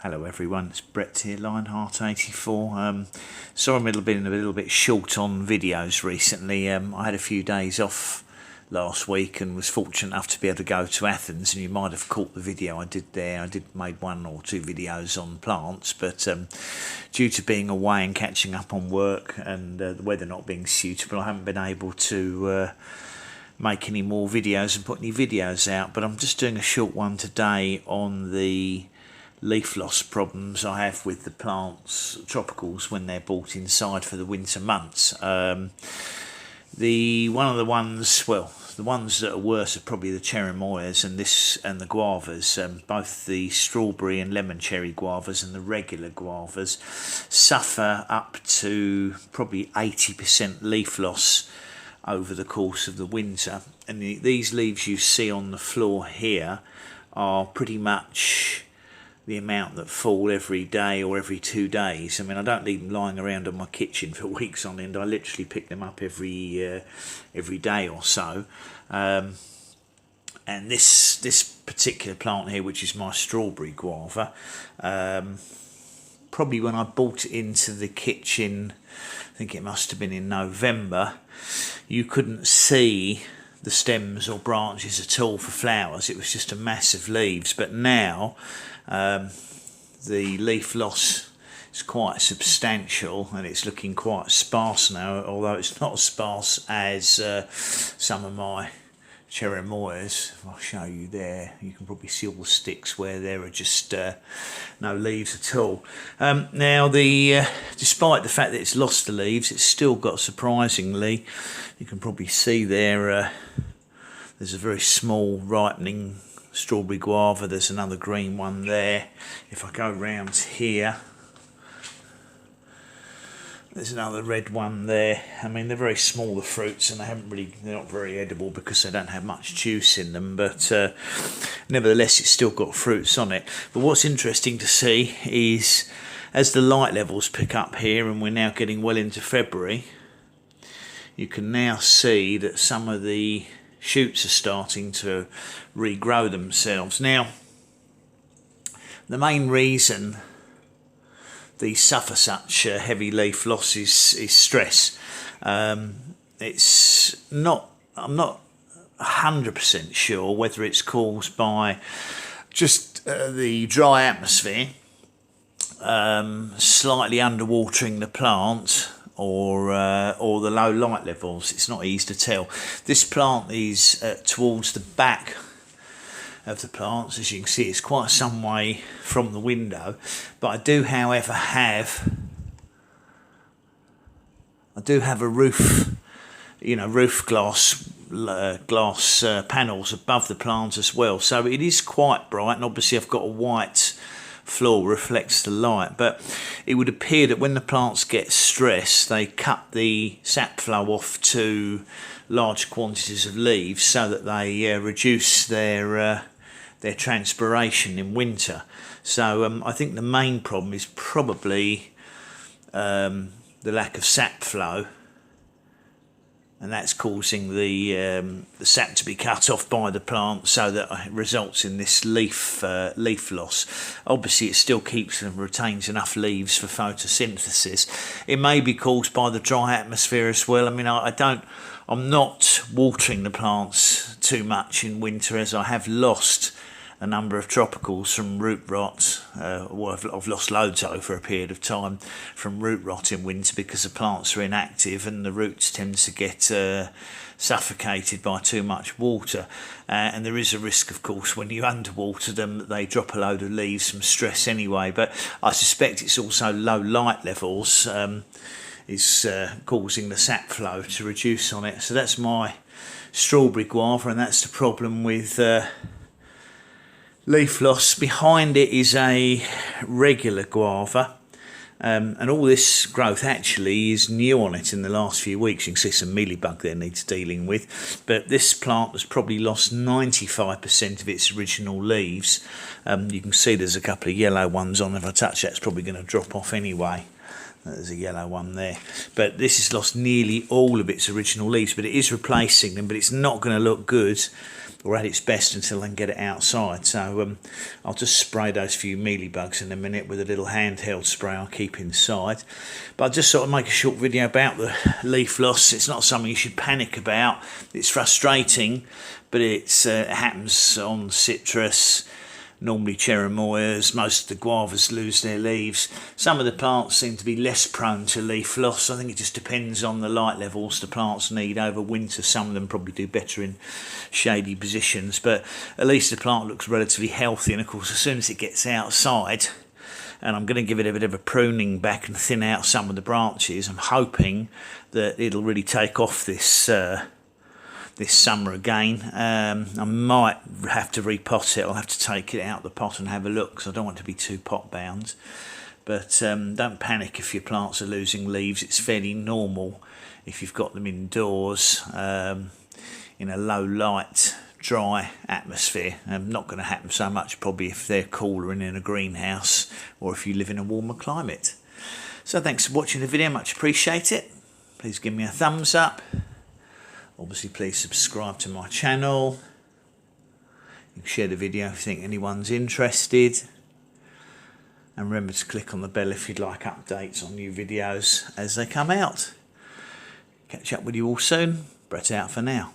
Hello everyone, it's Brett here, Lionheart84. Sorry I'm been a little bit short on videos recently. I had a few days off last week and was fortunate enough to be able to go to Athens, and you might have caught the video I did there. I made one or two videos on plants, but due to being away and catching up on work and the weather not being suitable, I haven't been able to make any more videos and put any videos out. But I'm just doing a short one today on the leaf loss problems I have with the plants, tropicals, when they're bought inside for the winter months. The ones that are worse are probably the cherimoyas and the guavas. Both the strawberry and lemon cherry guavas and the regular guavas suffer up to probably 80% leaf loss over the course of the winter. And these leaves you see on the floor here are pretty much the amount that fall every day or every 2 days. I mean, I don't leave them lying around on my kitchen for weeks on end. I literally pick them up every day or so. And this particular plant here, which is my strawberry guava, probably when I bought it into the kitchen, I think it must have been in November, you couldn't see the stems or branches at all for flowers. It was just a mass of leaves. But now the leaf loss is quite substantial and it's looking quite sparse now, although it's not as sparse as some of my cherimoyas. I'll show you there. You can probably see all the sticks where there are just no leaves at all. Now, despite the fact that it's lost the leaves, it's still got, surprisingly, you can probably see there, there's a very small ripening strawberry guava. There's another green one there. If I go round here, there's another red one there. I mean, they're very small, the fruits, and they're not very edible because they don't have much juice in them, but nevertheless it's still got fruits on it. But what's interesting to see is, as the light levels pick up here, and we're now getting well into February, you can now see that some of the shoots are starting to regrow themselves. Now, the main reason these suffer such heavy leaf loss is stress. It's not, I'm not 100% sure whether it's caused by just the dry atmosphere, slightly underwatering the plant, or the low light levels. It's not easy to tell. This plant is towards the back of the plants. As you can see, it's quite some way from the window, but I do, however, have a roof, roof glass panels above the plant as well, so it is quite bright, and obviously I've got a white floor reflects the light. But it would appear that when the plants get stressed, they cut the sap flow off to large quantities of leaves so that they reduce their transpiration in winter. So I think the main problem is probably the lack of sap flow, and that's causing the sap to be cut off by the plant, so that it results in this leaf loss. Obviously, it still keeps and retains enough leaves for photosynthesis. It may be caused by the dry atmosphere as well. I mean, I'm not watering the plants too much in winter, as I have lost a number of tropicals from root rot. I've lost loads over a period of time from root rot in winter, because the plants are inactive and the roots tend to get suffocated by too much water, and there is a risk, of course, when you underwater them, that they drop a load of leaves from stress anyway. But I suspect it's also low light levels is causing the sap flow to reduce on it. So that's my strawberry guava, and that's the problem with leaf loss. Behind it is a regular guava, and all this growth actually is new on it in the last few weeks. You can see some mealybug there needs dealing with, but this plant has probably lost 95% of its original leaves. You can see there's a couple of yellow ones on. If I touch that, it's probably going to drop off anyway. There's a yellow one there, but this has lost nearly all of its original leaves, but it is replacing them, but it's not going to look good or at its best until I can get it outside. So I'll just spray those few mealybugs in a minute with a little handheld spray I'll keep inside. But I'll just sort of make a short video about the leaf loss. It's not something you should panic about. It's frustrating, but it happens on citrus. Normally cherimoyas, most of the guavas lose their leaves. Some of the plants seem to be less prone to leaf loss. I think it just depends on the light levels the plants need over winter. Some of them probably do better in shady positions, but at least the plant looks relatively healthy. And of course, as soon as it gets outside, and I'm going to give it a bit of a pruning back and thin out some of the branches, I'm hoping that it'll really take off this summer again. I might have to repot it. I'll have to take it out of the pot and have a look, because I don't want it to be too pot bound. But don't panic if your plants are losing leaves. It's fairly normal if you've got them indoors in a low light, dry atmosphere. Not going to happen so much probably if they're cooler and in a greenhouse, or if you live in a warmer climate. So thanks for watching the video, much appreciate it. Please give me a thumbs up. Obviously, please subscribe to my channel. You can share the video if you think anyone's interested. And remember to click on the bell if you'd like updates on new videos as they come out. Catch up with you all soon. Brett out for now.